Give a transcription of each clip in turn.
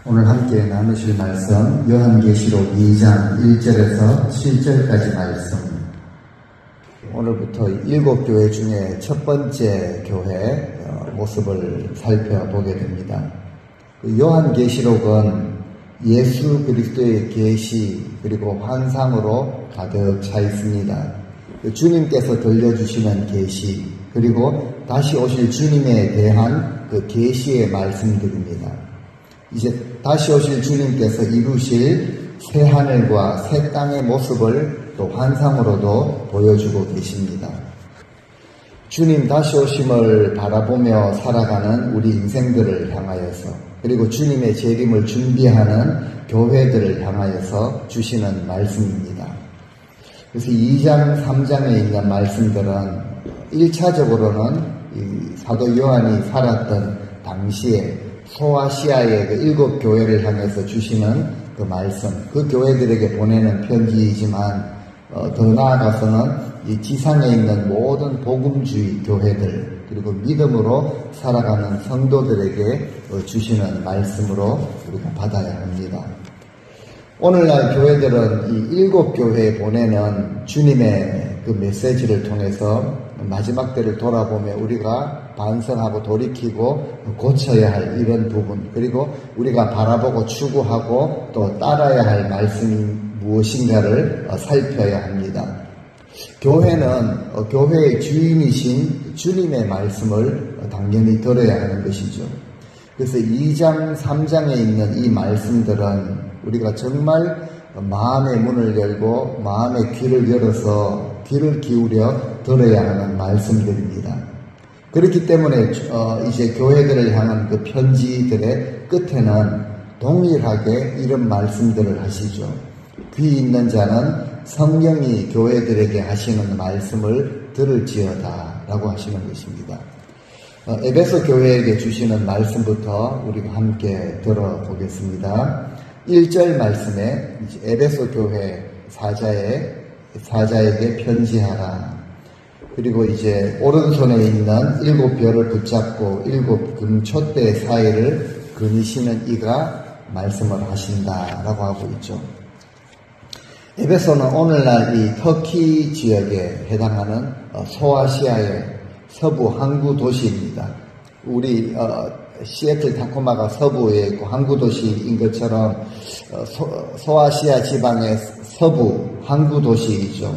오늘 함께 나누실 말씀 요한계시록 2장 1절에서 7절까지 말씀. 오늘부터 7교회 중에 첫 번째 교회 모습을 살펴보게 됩니다. 요한계시록은 예수 그리스도의 계시 그리고 환상으로 가득 차 있습니다. 주님께서 들려주시는 계시 그리고 다시 오실 주님에 대한 그 계시의 말씀들입니다. 이제 다시 오실 주님께서 이루실 새 하늘과 새 땅의 모습을 또 환상으로도 보여주고 계십니다. 주님 다시 오심을 바라보며 살아가는 우리 인생들을 향하여서 그리고 주님의 재림을 준비하는 교회들을 향하여서 주시는 말씀입니다. 그래서 2장, 3장에 있는 말씀들은 1차적으로는 사도 요한이 살았던 당시에 소아시아의 그 7 교회를 향해서 주시는 그 말씀, 그 교회들에게 보내는 편지이지만 더 나아가서는 이 지상에 있는 모든 복음주의 교회들 그리고 믿음으로 살아가는 성도들에게 주시는 말씀으로 우리가 받아야 합니다. 오늘날 교회들은 이 7 교회에 보내는 주님의 그 메시지를 통해서 마지막 때를 돌아보며 우리가 반성하고 돌이키고 고쳐야 할 이런 부분 그리고 우리가 바라보고 추구하고 또 따라야 할 말씀이 무엇인가를 살펴야 합니다. 교회는 교회의 주인이신 주님의 말씀을 당연히 들어야 하는 것이죠. 그래서 2장, 3장에 있는 이 말씀들은 우리가 정말 마음의 문을 열고 마음의 귀를 열어서 귀를 기울여 들어야 하는 말씀들입니다. 그렇기 때문에 이제 교회들을 향한 그 편지들의 끝에는 동일하게 이런 말씀들을 하시죠. 귀 있는 자는 성령이 교회들에게 하시는 말씀을 들을지어다 라고 하시는 것입니다. 에베소 교회에게 주시는 말씀부터 우리가 함께 들어보겠습니다. 1절 말씀에 에베소 교회 사자에게 편지하라. 그리고 이제 오른손에 있는 7 별을 붙잡고 7 금촛대 사이를 거니시는 이가 말씀을 하신다라고 하고 있죠. 에베소는 오늘날 이 터키 지역에 해당하는 소아시아의 서부 항구 도시입니다. 우리 시애틀 타코마가 서부에 있고 항구 도시인 것처럼 소아시아 지방의 서부 항구 도시이죠.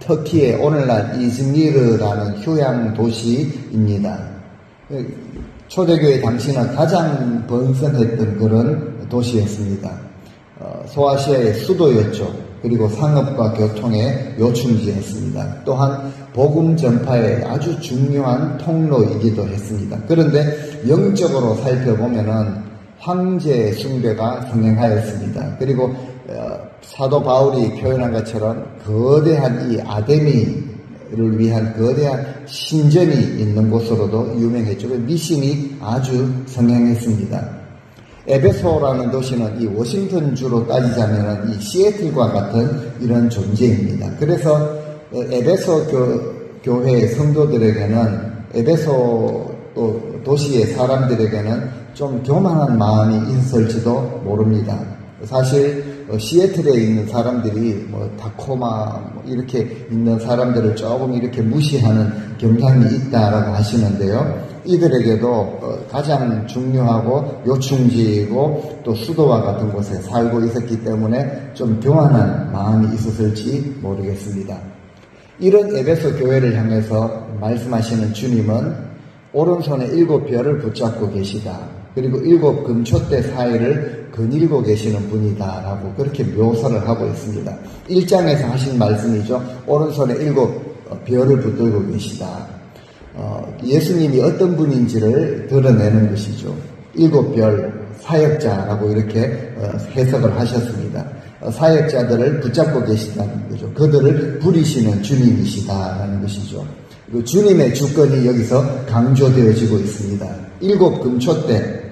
터키의 오늘날 이즈미르라는 휴양 도시입니다. 초대교회 당시는 가장 번성했던 그런 도시였습니다. 소아시아의 수도였죠. 그리고 상업과 교통의 요충지였습니다. 또한 복음 전파의 아주 중요한 통로이기도 했습니다. 그런데 영적으로 살펴보면은 황제 숭배가 성행하였습니다. 그리고 사도 바울이 표현한 것처럼 거대한 이 아데미를 위한 거대한 신전이 있는 곳으로도 유명했죠. 미신이 아주 성행했습니다. 에베소라는 도시는 이 워싱턴주로 따지자면 이 시애틀과 같은 이런 존재입니다. 그래서 에베소 교회의 성도들에게는 에베소 또 도시의 사람들에게는 좀 교만한 마음이 있을지도 모릅니다. 사실 시애틀에 있는 사람들이 다코마 이렇게 있는 사람들을 조금 이렇게 무시하는 경향이 있다라고 하시는데요. 이들에게도 가장 중요하고 요충지이고 또 수도와 같은 곳에 살고 있었기 때문에 좀 교만한 마음이 있었을지 모르겠습니다. 이런 에베소 교회를 향해서 말씀하시는 주님은 오른손에 7 별을 붙잡고 계시다. 그리고 7 금촛대 사이를 거닐고 계시는 분이다 라고 그렇게 묘사를 하고 있습니다. 1장에서 하신 말씀이죠. 오른손에 7 별을 붙들고 계시다. 예수님이 어떤 분인지를 드러내는 것이죠. 7별 사역자라고 이렇게 해석을 하셨습니다. 사역자들을 붙잡고 계시다는 거죠. 그들을 부리시는 주님이시다라는 것이죠. 주님의 주권이 여기서 강조되어지고 있습니다. 7 금초 때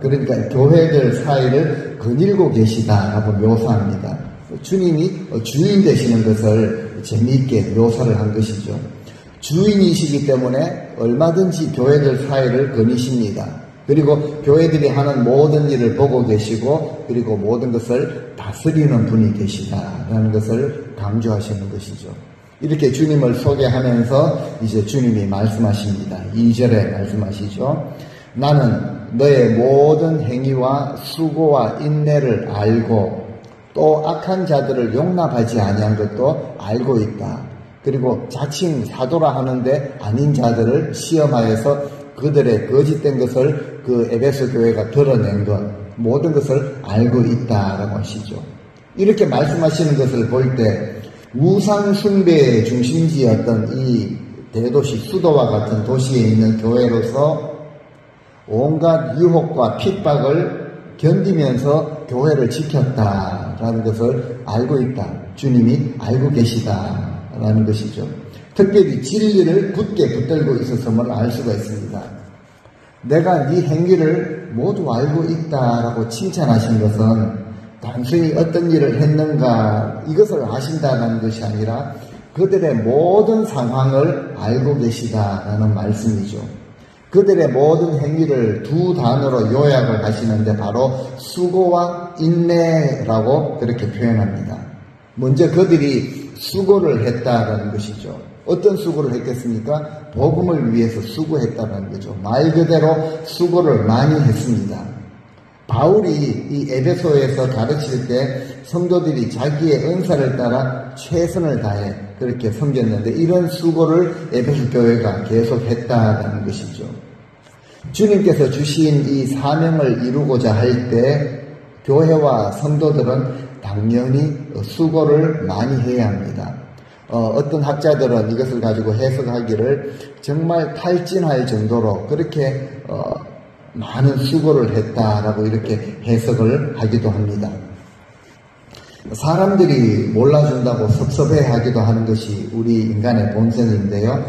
그러니까 교회들 사이를 거닐고 계시다라고 묘사합니다. 주님이 주인 되시는 것을 재미있게 묘사를 한 것이죠. 주인이시기 때문에 얼마든지 교회들 사이를 거니십니다. 그리고 교회들이 하는 모든 일을 보고 계시고 그리고 모든 것을 다스리는 분이 계시다라는 것을 강조하시는 것이죠. 이렇게 주님을 소개하면서 이제 주님이 말씀하십니다. 2절에 말씀하시죠. 나는 너의 모든 행위와 수고와 인내를 알고 또 악한 자들을 용납하지 아니한 것도 알고 있다. 그리고 자칭 사도라 하는데 아닌 자들을 시험하여서 그들의 거짓된 것을 그 에베소 교회가 드러낸 것 모든 것을 알고 있다라고 하시죠. 이렇게 말씀하시는 것을 볼 때 우상 숭배의 중심지였던 이 대도시 수도와 같은 도시에 있는 교회로서 온갖 유혹과 핍박을 견디면서 교회를 지켰다라는 것을 알고 있다. 주님이 알고 계시다라는 것이죠. 특별히 진리를 굳게 붙들고 있었음을 알 수가 있습니다. 내가 네 행위를 모두 알고 있다라고 칭찬하신 것은 단순히 어떤 일을 했는가 이것을 아신다는 것이 아니라 그들의 모든 상황을 알고 계시다라는 말씀이죠. 그들의 모든 행위를 두 단어로 요약을 하시는데 바로 수고와 인내라고 그렇게 표현합니다. 먼저 그들이 수고를 했다라는 것이죠. 어떤 수고를 했겠습니까? 복음을 위해서 수고했다는 거죠. 말 그대로 수고를 많이 했습니다. 바울이 이 에베소에서 가르칠 때 성도들이 자기의 은사를 따라 최선을 다해 그렇게 섬겼는데 이런 수고를 에베소 교회가 계속 했다는 것이죠. 주님께서 주신 이 사명을 이루고자 할 때 교회와 성도들은 당연히 수고를 많이 해야 합니다. 어떤 학자들은 이것을 가지고 해석하기를 정말 탈진할 정도로 그렇게 많은 수고를 했다라고 이렇게 해석을 하기도 합니다. 사람들이 몰라준다고 섭섭해하기도 하는 것이 우리 인간의 본성인데요.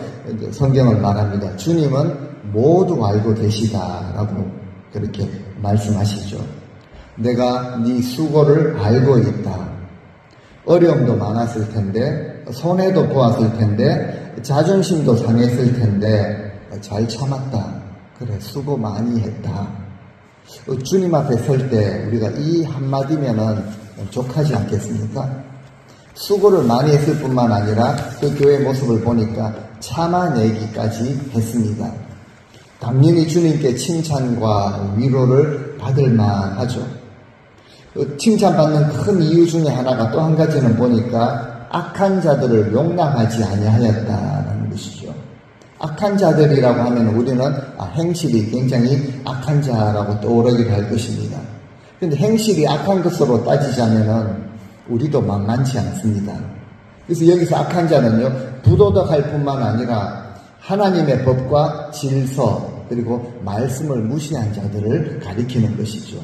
성경을 말합니다. 주님은 모두 알고 계시다라고 그렇게 말씀하시죠. 내가 네 수고를 알고 있다. 어려움도 많았을 텐데 손해도 보았을 텐데 자존심도 상했을 텐데 잘 참았다. 그래 수고 많이 했다. 주님 앞에 설 때 우리가 이 한마디면은 족하지 않겠습니까? 수고를 많이 했을 뿐만 아니라 그 교회 모습을 보니까 참아내기까지 했습니다. 당연히 주님께 칭찬과 위로를 받을 만하죠. 칭찬받는 큰 이유 중에 하나가 또 한 가지는 보니까 악한 자들을 용납하지 아니하였다는 것이죠. 악한 자들이라고 하면 우리는 행실이 굉장히 악한 자라고 떠오르기도 할 것입니다. 그런데 행실이 악한 것으로 따지자면은 우리도 만만치 않습니다. 그래서 여기서 악한 자는요, 부도덕할 뿐만 아니라 하나님의 법과 질서 그리고 말씀을 무시한 자들을 가리키는 것이죠.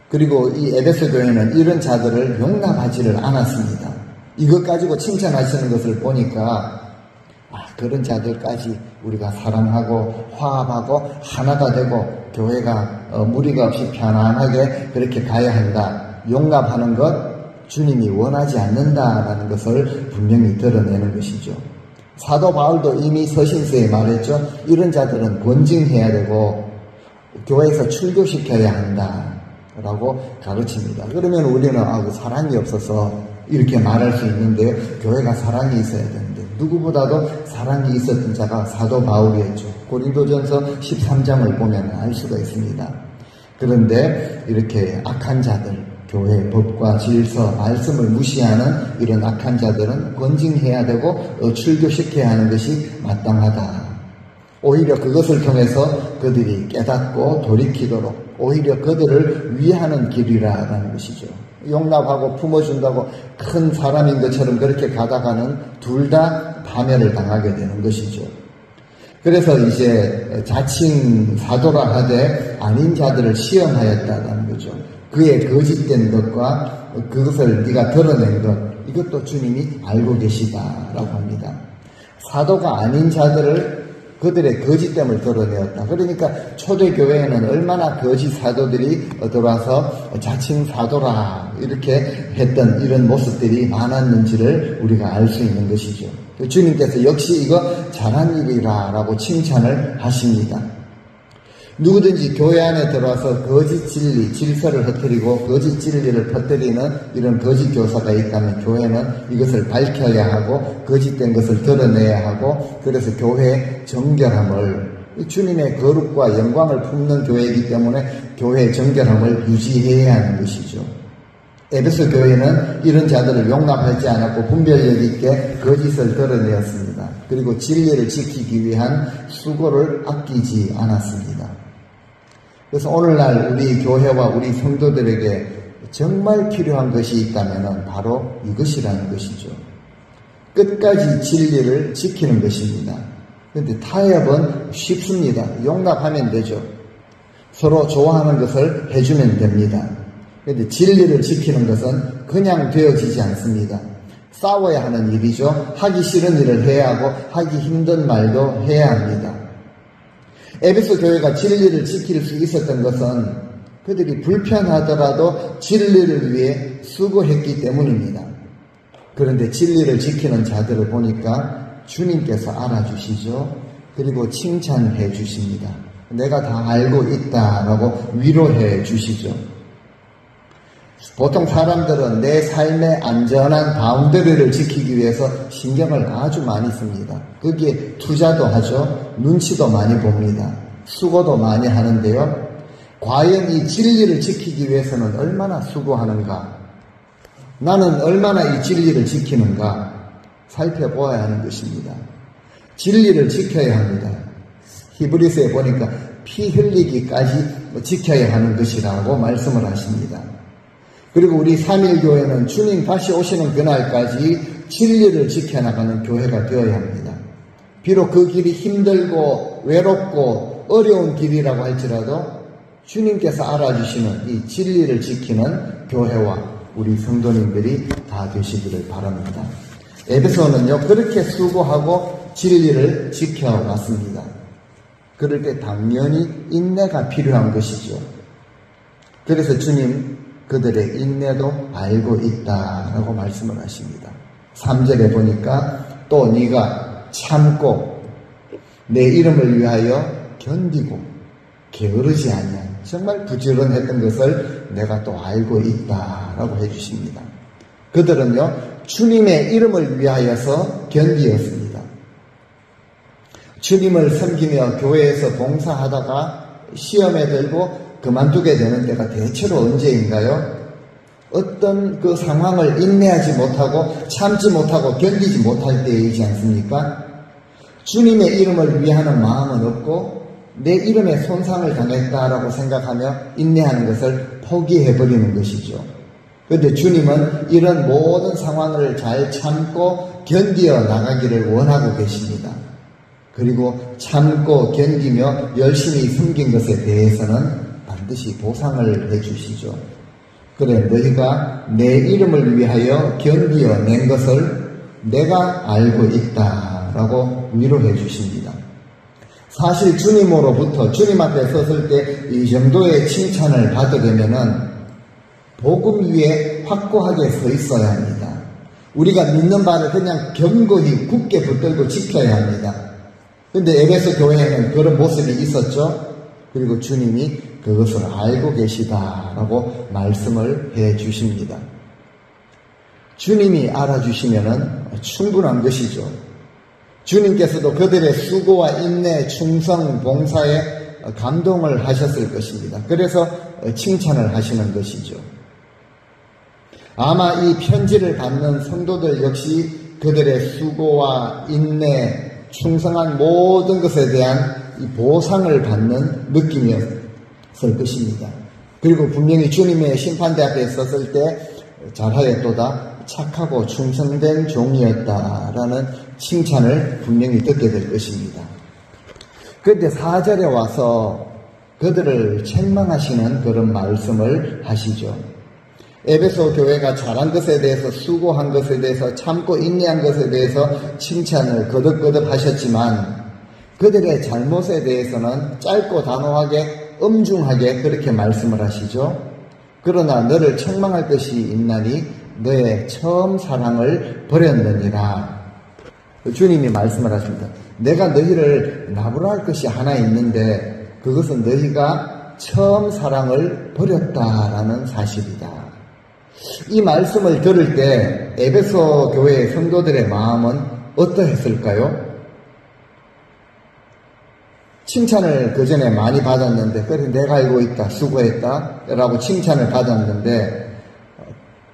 그리고 이 에베소 교회는 이런 자들을 용납하지를 않았습니다. 이것 가지고 칭찬하시는 것을 보니까 그런 자들까지 우리가 사랑하고 화합하고 하나가 되고 교회가 무리가 없이 편안하게 그렇게 가야 한다. 용납하는 것 주님이 원하지 않는다라는 것을 분명히 드러내는 것이죠. 사도 바울도 이미 서신서에 말했죠. 이런 자들은 권징해야 되고 교회에서 출교시켜야 한다라고 가르칩니다. 그러면 우리는 사랑이 없어서 이렇게 말할 수 있는데 교회가 사랑이 있어야 되는데 누구보다도 사랑이 있었던 자가 사도 바울이었죠. 고린도전서 13장을 보면 알 수가 있습니다. 그런데 이렇게 악한 자들, 교회 법과 질서, 말씀을 무시하는 이런 악한 자들은 권징해야 되고 출교시켜야 하는 것이 마땅하다. 오히려 그것을 통해서 그들이 깨닫고 돌이키도록 오히려 그들을 위하는 길이라는 것이죠. 용납하고 품어준다고 큰 사람인 것처럼 그렇게 가다가는 둘 다 파멸을 당하게 되는 것이죠. 그래서 이제 자칭 사도라 하되 아닌 자들을 시험하였다는 거죠. 그의 거짓된 것과 그것을 네가 드러낸 것, 이것도 주님이 알고 계시다라고 합니다. 사도가 아닌 자들을 그들의 거짓됨을 드러내었다. 그러니까 초대교회에는 얼마나 거짓 사도들이 들어와서 자칭 사도라 이렇게 했던 이런 모습들이 많았는지를 우리가 알 수 있는 것이죠. 주님께서 역시 이거 잘한 일이라고 칭찬을 하십니다. 누구든지 교회 안에 들어와서 거짓 진리, 질서를 흩뜨리고 거짓 진리를 퍼뜨리는 이런 거짓 교사가 있다면 교회는 이것을 밝혀야 하고 거짓된 것을 드러내야 하고, 그래서 교회의 정결함을, 주님의 거룩과 영광을 품는 교회이기 때문에 교회의 정결함을 유지해야 하는 것이죠. 에베소 교회는 이런 자들을 용납하지 않았고 분별력 있게 거짓을 드러내었습니다. 그리고 진리를 지키기 위한 수고를 아끼지 않았습니다. 그래서 오늘날 우리 교회와 우리 성도들에게 정말 필요한 것이 있다면 바로 이것이라는 것이죠. 끝까지 진리를 지키는 것입니다. 그런데 타협은 쉽습니다. 용납하면 되죠. 서로 좋아하는 것을 해주면 됩니다. 그런데 진리를 지키는 것은 그냥 되어지지 않습니다. 싸워야 하는 일이죠. 하기 싫은 일을 해야 하고 하기 힘든 말도 해야 합니다. 에베소 교회가 진리를 지킬 수 있었던 것은 그들이 불편하더라도 진리를 위해 수고했기 때문입니다. 그런데 진리를 지키는 자들을 보니까 주님께서 알아주시죠. 그리고 칭찬해 주십니다. 내가 다 알고 있다라고 위로해 주시죠. 보통 사람들은 내 삶의 안전한 바운더리를 지키기 위해서 신경을 아주 많이 씁니다. 거기에 투자도 하죠. 눈치도 많이 봅니다. 수고도 많이 하는데요. 과연 이 진리를 지키기 위해서는 얼마나 수고하는가? 나는 얼마나 이 진리를 지키는가? 살펴보아야 하는 것입니다. 진리를 지켜야 합니다. 히브리서에 보니까 피 흘리기까지 지켜야 하는 것이라고 말씀을 하십니다. 그리고 우리 삼일교회는 주님 다시 오시는 그날까지 진리를 지켜나가는 교회가 되어야 합니다. 비록 그 길이 힘들고 외롭고 어려운 길이라고 할지라도 주님께서 알아주시는 이 진리를 지키는 교회와 우리 성도님들이 다 되시기를 바랍니다. 에베소는요, 그렇게 수고하고 진리를 지켜왔습니다. 그럴 때 당연히 인내가 필요한 것이죠. 그래서 주님 그들의 인내도 알고 있다라고 말씀을 하십니다. 3절에 보니까 또 네가 참고 내 이름을 위하여 견디고 게으르지 아니한, 정말 부지런했던 것을 내가 또 알고 있다라고 해주십니다. 그들은요, 주님의 이름을 위하여서 견디었습니다. 주님을 섬기며 교회에서 봉사하다가 시험에 들고 그만두게 되는 때가 대체로 언제인가요? 어떤 그 상황을 인내하지 못하고 참지 못하고 견디지 못할 때이지 않습니까? 주님의 이름을 위하는 마음은 없고 내 이름에 손상을 당했다라고 생각하며 인내하는 것을 포기해버리는 것이죠. 그런데 주님은 이런 모든 상황을 잘 참고 견디어 나가기를 원하고 계십니다. 그리고 참고 견디며 열심히 숨긴 것에 대해서는 반드시 보상을 해주시죠. 그래, 너희가 내 이름을 위하여 견디어 낸 것을 내가 알고 있다라고 위로해 주십니다. 사실 주님으로부터, 주님 앞에 섰을 때 이 정도의 칭찬을 받으려면은 복음 위에 확고하게 서 있어야 합니다. 우리가 믿는 바를 그냥 견고히 굳게 붙들고 지켜야 합니다. 근데 에베소 교회에는 그런 모습이 있었죠. 그리고 주님이 그것을 알고 계시다라고 말씀을 해 주십니다. 주님이 알아주시면은 충분한 것이죠. 주님께서도 그들의 수고와 인내, 충성, 봉사에 감동을 하셨을 것입니다. 그래서 칭찬을 하시는 것이죠. 아마 이 편지를 받는 성도들 역시 그들의 수고와 인내, 충성한 모든 것에 대한 이 보상을 받는 느낌이었을 것입니다. 그리고 분명히 주님의 심판대 앞에 섰을 때 잘하였도다, 착하고 충성된 종이었다라는 칭찬을 분명히 듣게 될 것입니다. 그런데 4절에 와서 그들을 책망하시는 그런 말씀을 하시죠. 에베소 교회가 잘한 것에 대해서, 수고한 것에 대해서, 참고 인내한 것에 대해서 칭찬을 거듭거듭 하셨지만 그들의 잘못에 대해서는 짧고 단호하게 엄중하게 그렇게 말씀을 하시죠. 그러나 너를 책망할 것이 있나니 너의 처음 사랑을 버렸느니라. 주님이 말씀을 하십니다. 내가 너희를 나무라 할 것이 하나 있는데 그것은 너희가 처음 사랑을 버렸다라는 사실이다. 이 말씀을 들을 때 에베소 교회의 성도들의 마음은 어떠했을까요? 칭찬을 그 전에 많이 받았는데, 그래 내가 알고 있다, 수고했다 라고 칭찬을 받았는데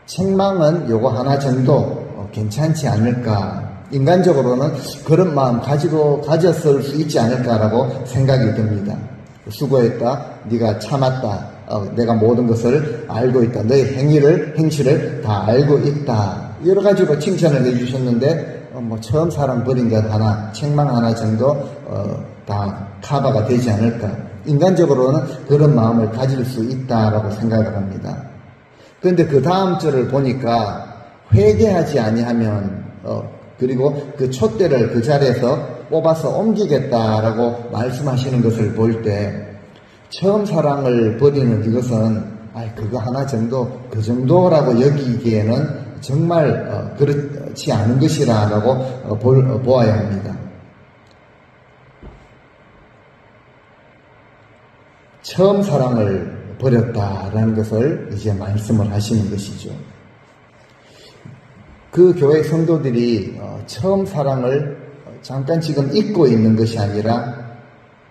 책망은 요거 하나 정도 괜찮지 않을까, 인간적으로는 그런 마음 가졌을 수 있지 않을까라고 생각이 듭니다. 수고했다, 네가 참았다, 내가 모든 것을 알고 있다, 너의 행실을 다 알고 있다, 여러 가지로 칭찬을 해주셨는데 처음 사랑 버린 것 하나, 책망 하나 정도 다 커버가 되지 않을까, 인간적으로는 그런 마음을 가질 수 있다라고 생각을 합니다. 그런데 그 다음 절을 보니까 회개하지 아니하면 그리고 그 촛대를 그 자리에서 뽑아서 옮기겠다라고 말씀하시는 것을 볼 때 처음 사랑을 버리는 이것은 그거 하나 정도, 그 정도라고 여기기에는 정말 그렇지 않은 것이라고 보아야 합니다. 처음 사랑을 버렸다라는 것을 이제 말씀을 하시는 것이죠. 그 교회 성도들이 처음 사랑을 잠깐 지금 잊고 있는 것이 아니라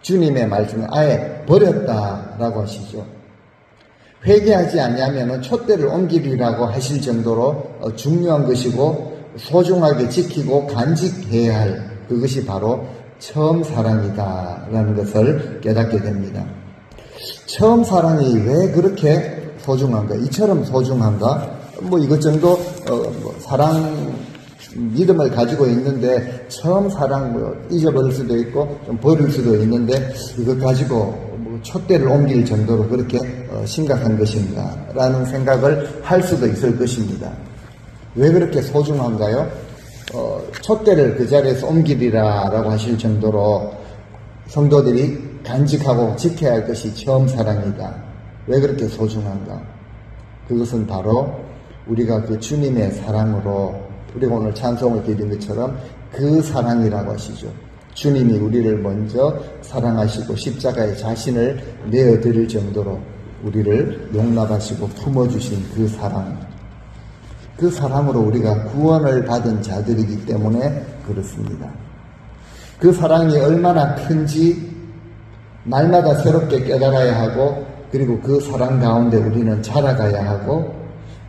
주님의 말씀을 아예 버렸다라고 하시죠. 회개하지 아니하면 촛대를 옮기리라고 하실 정도로 중요한 것이고 소중하게 지키고 간직해야 할 그것이 바로 처음 사랑이다라는 것을 깨닫게 됩니다. 처음 사랑이 왜 그렇게 소중한가? 이처럼 소중한가? 이것 정도 사랑 믿음을 가지고 있는데 처음 사랑 잊어버릴 수도 있고 좀 버릴 수도 있는데 이것 가지고 촛대를 옮길 정도로 그렇게 심각한 것인가 라는 생각을 할 수도 있을 것입니다. 왜 그렇게 소중한가요? 촛대를 그 자리에서 옮기리라 라고 하실 정도로 성도들이 간직하고 지켜야 할 것이 처음 사랑이다. 왜 그렇게 소중한가? 그것은 바로 우리가 그 주님의 사랑으로, 우리가 오늘 찬송을 드린 것처럼 그 사랑이라고 하시죠. 주님이 우리를 먼저 사랑하시고 십자가에 자신을 내어드릴 정도로 우리를 용납하시고 품어주신 그 사랑, 그 사랑으로 우리가 구원을 받은 자들이기 때문에 그렇습니다. 그 사랑이 얼마나 큰지 날마다 새롭게 깨달아야 하고, 그리고 그 사랑 가운데 우리는 자라가야 하고,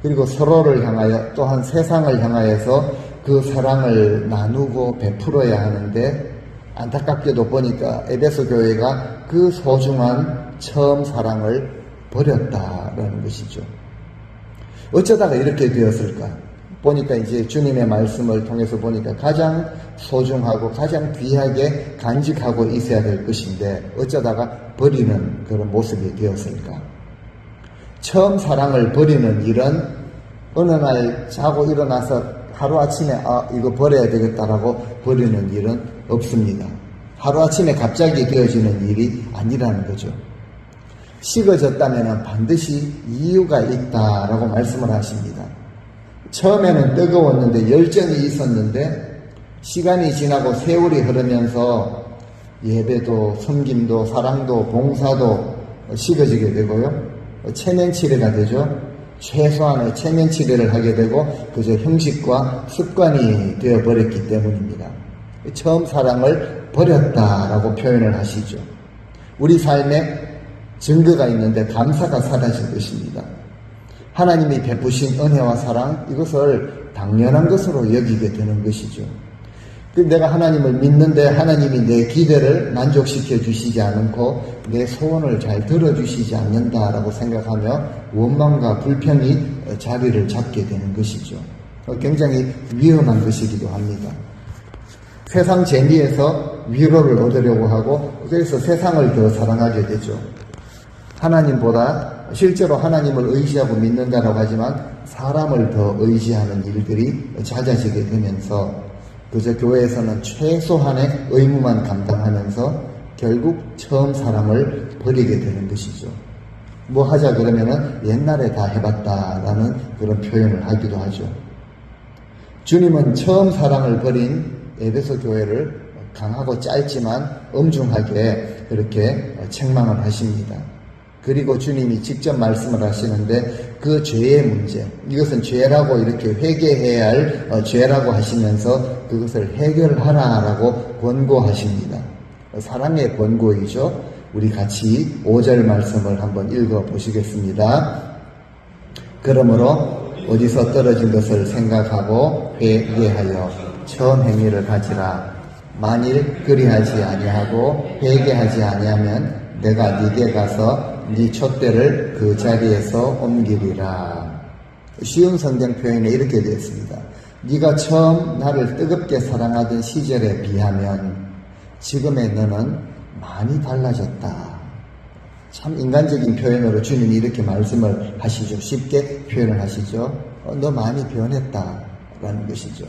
그리고 서로를 향하여 또한 세상을 향하여서 그 사랑을 나누고 베풀어야 하는데, 안타깝게도 보니까 에베소 교회가 그 소중한 처음 사랑을 버렸다라는 것이죠. 어쩌다가 이렇게 되었을까? 보니까 이제 주님의 말씀을 통해서 보니까 가장 소중하고 가장 귀하게 간직하고 있어야 될 것인데 어쩌다가 버리는 그런 모습이 되었을까? 처음 사랑을 버리는 일은 어느 날 자고 일어나서 하루아침에 이거 버려야 되겠다라고 버리는 일은 없습니다. 하루아침에 갑자기 되어지는 일이 아니라는 거죠. 식어졌다면 반드시 이유가 있다라고 말씀을 하십니다. 처음에는 뜨거웠는데 열정이 있었는데 시간이 지나고 세월이 흐르면서 예배도 섬김도 사랑도 봉사도 식어지게 되고요. 체면치레가 되죠. 최소한의 체면치레를 하게 되고 그저 형식과 습관이 되어버렸기 때문입니다. 처음 사랑을 버렸다라고 표현을 하시죠. 우리 삶에 증거가 있는데 감사가 사라질 것입니다. 하나님이 베푸신 은혜와 사랑, 이것을 당연한 것으로 여기게 되는 것이죠. 내가 하나님을 믿는데 하나님이 내 기대를 만족시켜 주시지 않고 내 소원을 잘 들어주시지 않는다라고 생각하며 원망과 불평이 자리를 잡게 되는 것이죠. 굉장히 위험한 것이기도 합니다. 세상 재미에서 위로를 얻으려고 하고 그래서 세상을 더 사랑하게 되죠. 하나님보다 실제로 하나님을 의지하고 믿는다라고 하지만 사람을 더 의지하는 일들이 잦아지게 되면서 그저 교회에서는 최소한의 의무만 감당하면서 결국 처음 사랑을 버리게 되는 것이죠. 뭐 하자 그러면은 옛날에 다 해봤다라는 그런 표현을 하기도 하죠. 주님은 처음 사랑을 버린 에베소 교회를 강하고 짧지만 엄중하게 그렇게 책망을 하십니다. 그리고 주님이 직접 말씀을 하시는데 그 죄의 문제, 이것은 죄라고 이렇게 회개해야 할 죄라고 하시면서 그것을 해결하라라고 권고하십니다. 사랑의 권고이죠. 우리 같이 5절 말씀을 한번 읽어 보시겠습니다. 그러므로 어디서 떨어진 것을 생각하고 회개하여 처음 행위를 가지라. 만일 그리하지 아니하고 회개하지 아니하면 내가 네게 가서 네 촛대를 그 자리에서 옮기리라. 쉬운 성경 표현에 이렇게 되어 있습니다. 네가 처음 나를 뜨겁게 사랑하던 시절에 비하면 지금의 너는 많이 달라졌다. 참 인간적인 표현으로 주님이 이렇게 말씀을 하시죠. 쉽게 표현을 하시죠. 너 많이 변했다라는 것이죠.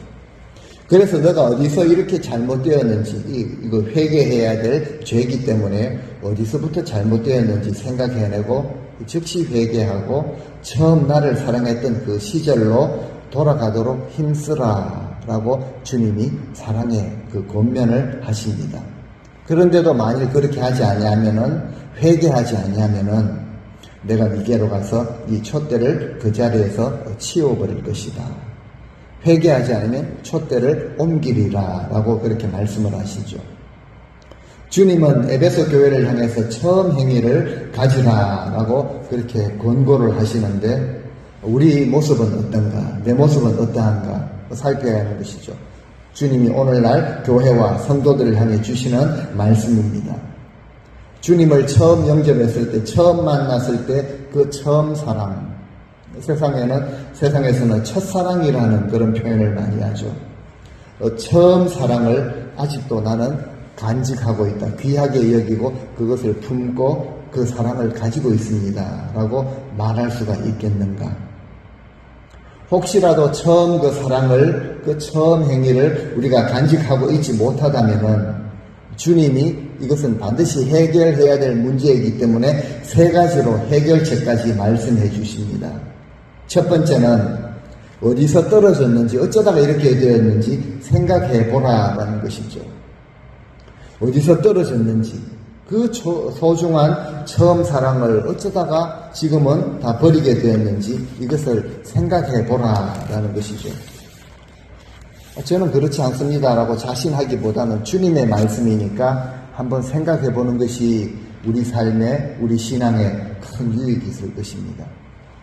그래서 너가 어디서 이렇게 잘못되었는지, 이거 회개해야 될 죄이기 때문에 어디서부터 잘못되었는지 생각해내고 즉시 회개하고 처음 나를 사랑했던 그 시절로 돌아가도록 힘쓰라라고 주님이 사랑의 그 권면을 하십니다. 그런데도 만일 그렇게 하지 아니하면은, 회개하지 아니하면은 내가 네게로 가서 이 촛대를 그 자리에서 치워버릴 것이다. 회개하지 않으면 촛대를 옮기리라 라고 그렇게 말씀을 하시죠. 주님은 에베소 교회를 향해서 처음 행위를 가지라 라고 그렇게 권고를 하시는데 우리 모습은 어떤가, 내 모습은 어떠한가 살펴야 하는 것이죠. 주님이 오늘날 교회와 성도들을 향해 주시는 말씀입니다. 주님을 처음 영접했을 때, 처음 만났을 때 그 처음 사랑, 세상에서는 첫사랑이라는 그런 표현을 많이 하죠. 처음 사랑을 아직도 나는 간직하고 있다. 귀하게 여기고 그것을 품고 그 사랑을 가지고 있습니다. 라고 말할 수가 있겠는가. 혹시라도 처음 그 사랑을, 그 처음 행위를 우리가 간직하고 있지 못하다면은 주님이 이것은 반드시 해결해야 될 문제이기 때문에 3가지로 해결책까지 말씀해 주십니다. 첫 번째는 어디서 떨어졌는지, 어쩌다가 이렇게 되었는지 생각해 보라라는 것이죠. 어디서 떨어졌는지, 그 소중한 처음 사랑을 어쩌다가 지금은 다 버리게 되었는지 이것을 생각해 보라라는 것이죠. 저는 그렇지 않습니다라고 자신하기보다는 주님의 말씀이니까 한번 생각해 보는 것이 우리 삶에, 우리 신앙에 큰 유익이 있을 것입니다.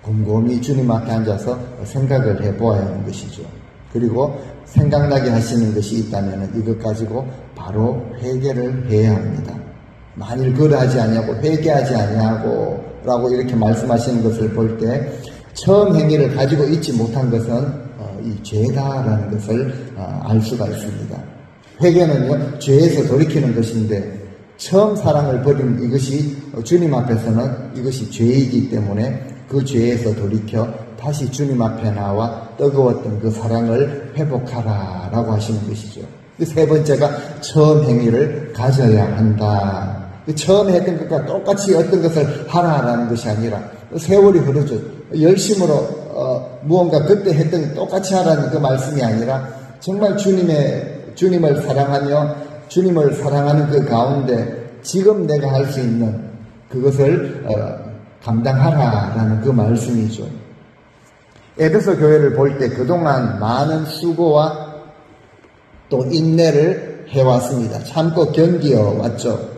곰곰이 주님 앞에 앉아서 생각을 해보아야 하는 것이죠. 그리고 생각나게 하시는 것이 있다면 이것 가지고 바로 회개를 해야 합니다. 만일 그러하지 아니하고 회개하지 아니하고 라고 이렇게 말씀하시는 것을 볼 때 처음 행위를 가지고 있지 못한 것은 이 죄다라는 것을 알 수가 있습니다. 회개는요, 죄에서 돌이키는 것인데 처음 사랑을 버린 이것이 주님 앞에서는 이것이 죄이기 때문에 그 죄에서 돌이켜 다시 주님 앞에 나와 뜨거웠던 그 사랑을 회복하라라고 하시는 것이죠. 세 번째가 처음 행위를 가져야 한다. 처음 했던 것과 똑같이 어떤 것을 하라라는 것이 아니라 세월이 흐르죠. 열심으로 무언가 그때 했던 것 똑같이 하라는 그 말씀이 아니라 정말 주님을 사랑하며 주님을 사랑하는 그 가운데 지금 내가 할 수 있는 그것을 감당하라라는 그 말씀이죠. 에베소 교회를 볼 때 그동안 많은 수고와 또 인내를 해왔습니다. 참고 견디어 왔죠.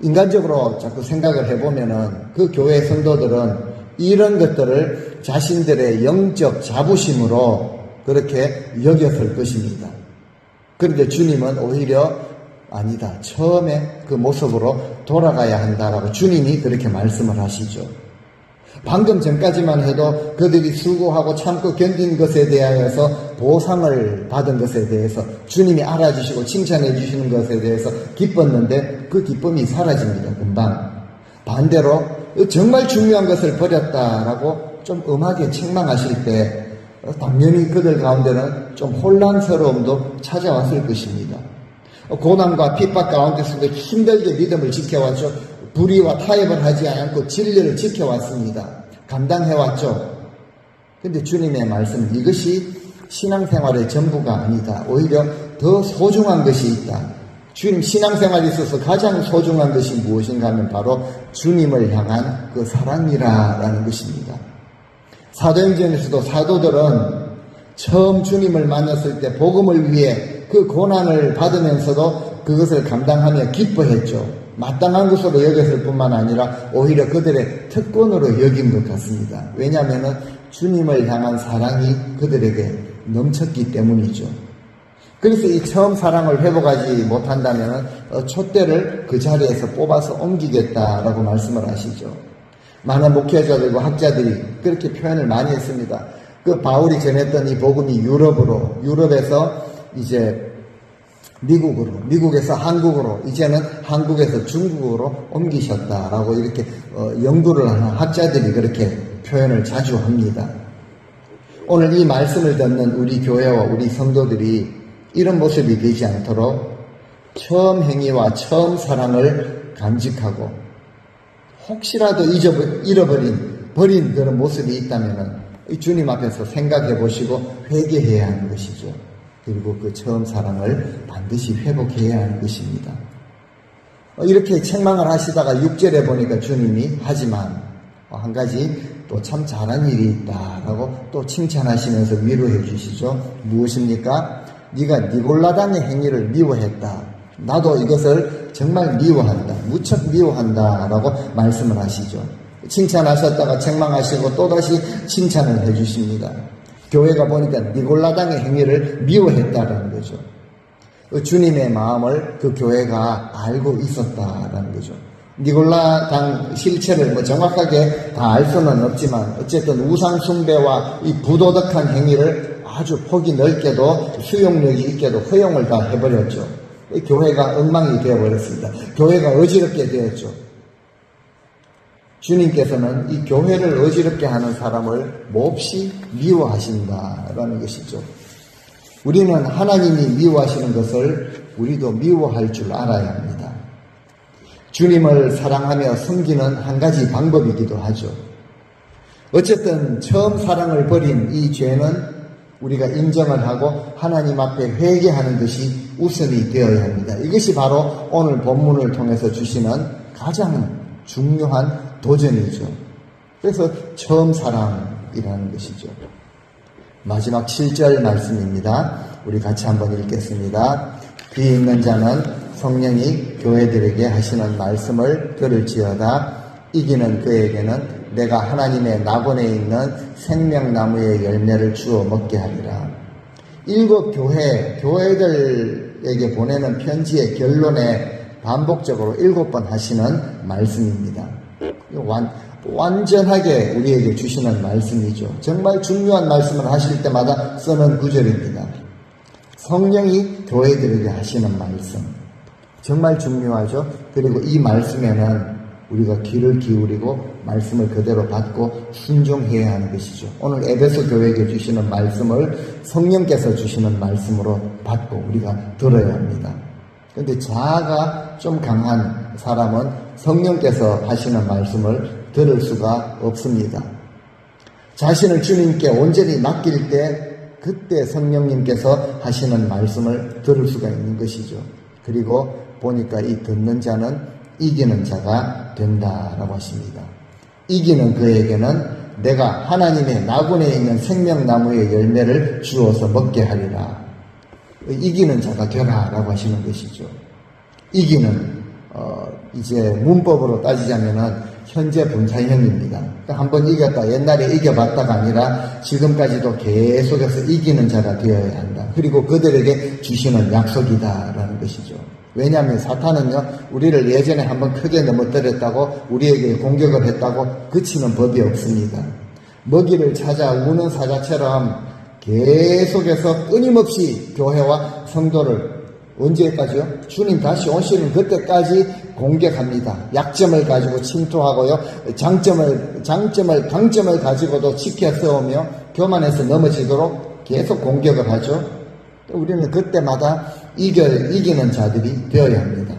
인간적으로 자꾸 생각을 해보면은 그 교회 성도들은 이런 것들을 자신들의 영적 자부심으로 그렇게 여겼을 것입니다. 그런데 주님은 오히려 아니다. 처음에 그 모습으로 돌아가야 한다라고 주님이 그렇게 말씀을 하시죠. 방금 전까지만 해도 그들이 수고하고 참고 견딘 것에 대하여서 보상을 받은 것에 대해서 주님이 알아주시고 칭찬해 주시는 것에 대해서 기뻤는데 그 기쁨이 사라집니다. 금방. 반대로 정말 중요한 것을 버렸다라고 좀 엄하게 책망하실 때 당연히 그들 가운데는 좀 혼란스러움도 찾아왔을 것입니다. 고난과 핍박 가운데서도 힘들게 믿음을 지켜왔죠. 불의와 타협을 하지 않고 진리를 지켜왔습니다. 감당해왔죠. 근데 주님의 말씀, 이것이 신앙생활의 전부가 아니다. 오히려 더 소중한 것이 있다. 주님 신앙생활에 있어서 가장 소중한 것이 무엇인가 하면 바로 주님을 향한 그 사랑이라는 것입니다. 사도행전에서도 사도들은 처음 주님을 만났을 때 복음을 위해 그 고난을 받으면서도 그것을 감당하며 기뻐했죠. 마땅한 것으로 여겼을 뿐만 아니라 오히려 그들의 특권으로 여긴 것 같습니다. 왜냐하면 주님을 향한 사랑이 그들에게 넘쳤기 때문이죠. 그래서 이 처음 사랑을 회복하지 못한다면 촛대를 그 자리에서 뽑아서 옮기겠다라고 말씀을 하시죠. 많은 목회자들과 학자들이 그렇게 표현을 많이 했습니다. 그 바울이 전했던 이 복음이 유럽에서 이제 미국으로, 미국에서 한국으로, 이제는 한국에서 중국으로 옮기셨다라고 이렇게 연구를 하는 학자들이 그렇게 표현을 자주 합니다. 오늘 이 말씀을 듣는 우리 교회와 우리 성도들이 이런 모습이 되지 않도록 처음 행위와 처음 사랑을 간직하고 혹시라도 버린 그런 모습이 있다면 주님 앞에서 생각해 보시고 회개해야 하는 것이죠. 그리고 그 처음 사랑을 반드시 회복해야 하는 것입니다. 이렇게 책망을 하시다가 6절에 보니까 주님이 하지만 한 가지 또 참 잘한 일이 있다라고 또 칭찬하시면서 위로해 주시죠. 무엇입니까? 네가 니골라당의 행위를 미워했다. 나도 이것을 정말 미워한다. 무척 미워한다. 라고 말씀을 하시죠. 칭찬하셨다가 책망하시고 또다시 칭찬을 해 주십니다. 교회가 보니까 니골라당의 행위를 미워했다라는 거죠. 주님의 마음을 그 교회가 알고 있었다라는 거죠. 니골라당 실체를 정확하게 다 알 수는 없지만 어쨌든 우상 숭배와 이 부도덕한 행위를 아주 폭이 넓게도 수용력이 있게도 허용을 다 해버렸죠. 교회가 엉망이 되어버렸습니다. 교회가 어지럽게 되었죠. 주님께서는 이 교회를 어지럽게 하는 사람을 몹시 미워하신다라는 것이죠. 우리는 하나님이 미워하시는 것을 우리도 미워할 줄 알아야 합니다. 주님을 사랑하며 섬기는 한 가지 방법이기도 하죠. 어쨌든 처음 사랑을 버린 이 죄는 우리가 인정을 하고 하나님 앞에 회개하는 것이 우선이 되어야 합니다. 이것이 바로 오늘 본문을 통해서 주시는 가장 중요한 도전이죠. 그래서 처음 사랑이라는 것이죠. 마지막 7절 말씀입니다. 우리 같이 한번 읽겠습니다. 귀 있는 자는 성령이 교회들에게 하시는 말씀을 들을지어다. 이기는 그에게는 내가 하나님의 낙원에 있는 생명나무의 열매를 주어 먹게 하리라. 7 교회들에게 보내는 편지의 결론에 반복적으로 7번 하시는 말씀입니다. 완전하게 우리에게 주시는 말씀이죠. 정말 중요한 말씀을 하실 때마다 쓰는 구절입니다. 성령이 교회들에게 하시는 말씀. 정말 중요하죠. 그리고 이 말씀에는 우리가 귀를 기울이고 말씀을 그대로 받고 순종해야 하는 것이죠. 오늘 에베소 교회에게 주시는 말씀을 성령께서 주시는 말씀으로 받고 우리가 들어야 합니다. 그런데 자아가 좀 강한 사람은 성령께서 하시는 말씀을 들을 수가 없습니다. 자신을 주님께 온전히 맡길 때 그때 성령님께서 하시는 말씀을 들을 수가 있는 것이죠. 그리고 보니까 이 듣는 자는 이기는 자가 된다라고 하십니다. 이기는 그에게는 내가 하나님의 낙원에 있는 생명나무의 열매를 주어서 먹게 하리라. 이기는 자가 되라라고 하시는 것이죠. 이기는 이제 문법으로 따지자면은 현재 분사형입니다. 그러니까 한번 이겼다, 옛날에 이겨봤다가 아니라 지금까지도 계속해서 이기는 자가 되어야 한다. 그리고 그들에게 주시는 약속이다라는 것이죠. 왜냐하면 사탄은요, 우리를 예전에 한번 크게 넘어뜨렸다고 우리에게 공격을 했다고 그치는 법이 없습니다. 먹이를 찾아 우는 사자처럼 계속해서 끊임없이 교회와 성도를 언제까지요? 주님 다시 오시는 그때까지 공격합니다. 약점을 가지고 침투하고요. 강점을 가지고도 지켜 세우며 교만해서 넘어지도록 계속 공격을 하죠. 우리는 그때마다 이기는 자들이 되어야 합니다.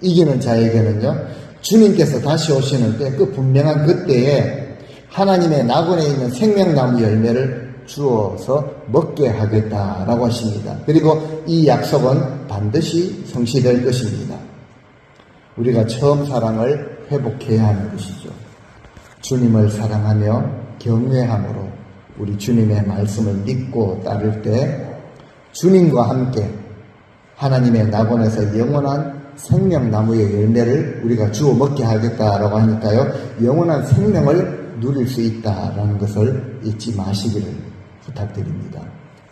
이기는 자에게는요, 주님께서 다시 오시는 때, 그 분명한 그때에 하나님의 낙원에 있는 생명나무 열매를 주어서 먹게 하겠다라고 하십니다. 그리고 이 약속은 반드시 성취될 것입니다. 우리가 처음 사랑을 회복해야 하는 것이죠. 주님을 사랑하며 경외함으로 우리 주님의 말씀을 믿고 따를 때 주님과 함께 하나님의 낙원에서 영원한 생명나무의 열매를 우리가 주워 먹게 하겠다라고 하니까요, 영원한 생명을 누릴 수 있다라는 것을 잊지 마시기를 부탁드립니다.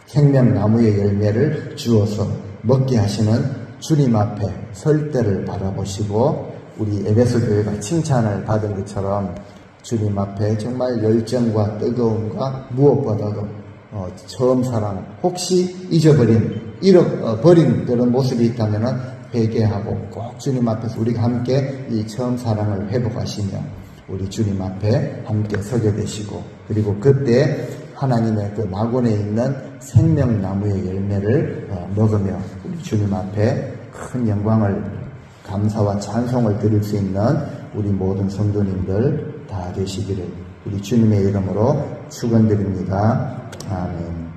생명나무의 열매를 주어서 먹게 하시는 주님 앞에 설 때를 바라보시고, 우리 에베소 교회가 칭찬을 받은 것처럼 주님 앞에 정말 열정과 뜨거움과 무엇보다도 처음 사랑, 혹시 잃어버린 그런 모습이 있다면 회개하고 꼭 주님 앞에서 우리가 함께 이 처음 사랑을 회복하시며 우리 주님 앞에 함께 서게 되시고, 그리고 그때 하나님의 그 낙원에 있는 생명나무의 열매를 먹으며 우리 주님 앞에 큰 영광을, 감사와 찬송을 드릴 수 있는 우리 모든 성도님들 다 되시기를 우리 주님의 이름으로 축원드립니다. 아멘.